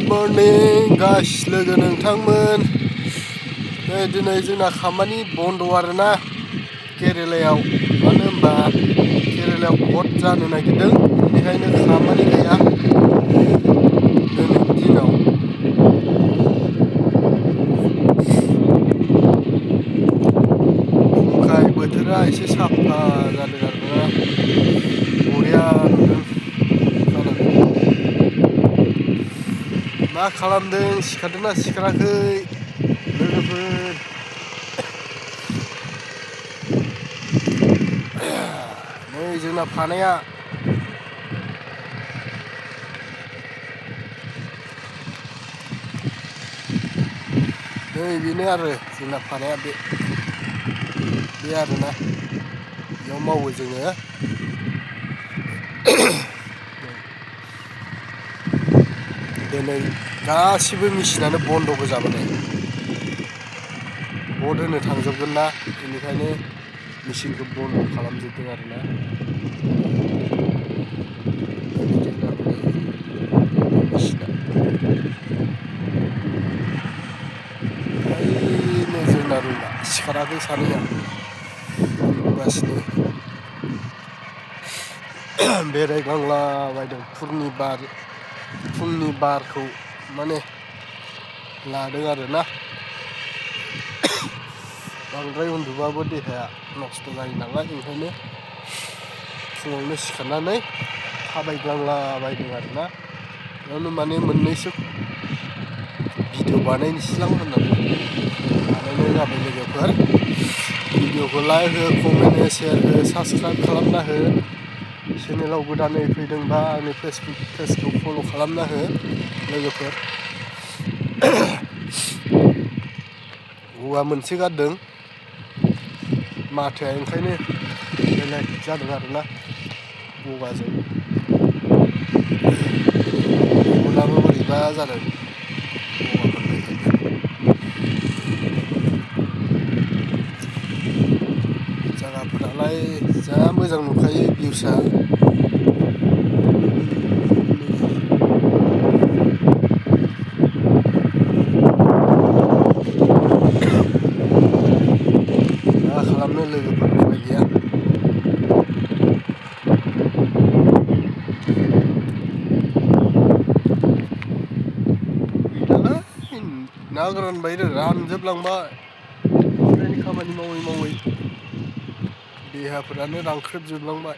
morning guys लोगो नोंथांमोन दिनै जोंना खामानि बन्द आरोना केरेलायाव मानो होनबा केरेलायाव भट जानो नागिरदों बेनिखायनो खामानि गैया दिनैनि दिनाव ओमफ्राय बोथोरा एसे साफा जादों आरोना बरिया नुदों मा खालामदों सिखारदोंना सिखाराखै लोगोफोर नै जोंना फानाया नै बेनो आरो जोंना फानाया बे आरोना बेयाव मावो जोङो दिनै गासिबो मेसिनानो बन्द गोजाबोनो भट होनो थांजोबगोन ना बेनिखायनो मेसिनखौ बन्द खालामजोबदों आरोना ओरैनो जोंना रुमा सिखाराखै सानैया उन्दुगासिनो बेरायग्लांलाबायदों फुंनि बारखौ माने लादों आरोना बांद्राय उन्दुबाबो देहाया नस्थ जायो नालाय ओंखायनो फुङावनो सिखारनानै थाबायग्लांलाबायदों आरोना बेयावनो माने मोननैसो भिडिअ बानायनोसैलां होननानै बानायनाय जाबाय लोगोफोर भिडिअखौ लाइक हो कमेन्ट हो शेयार हो साबसक्राइब खालामना हो चेनेलाव गोदानै फैदोंबा आंनि पेजखौ फल' खालामना हो लोगोफोर गगा मोनसे गारदों माथोआ ओंखायनो बेलेग जादों आरोना गगाजों मेगनाबो बोरैबा जादों गगा मोननायखाय जायगाफोरालाय जा मोजां नुखायो भिउसा खालामनो लोगोफोर उपाय गैया गैलालाय ना गोरान बायदों रानजोबलांबाय खामानि मावै मावै देहाफोरानो रानख्रेबजोबलांबाय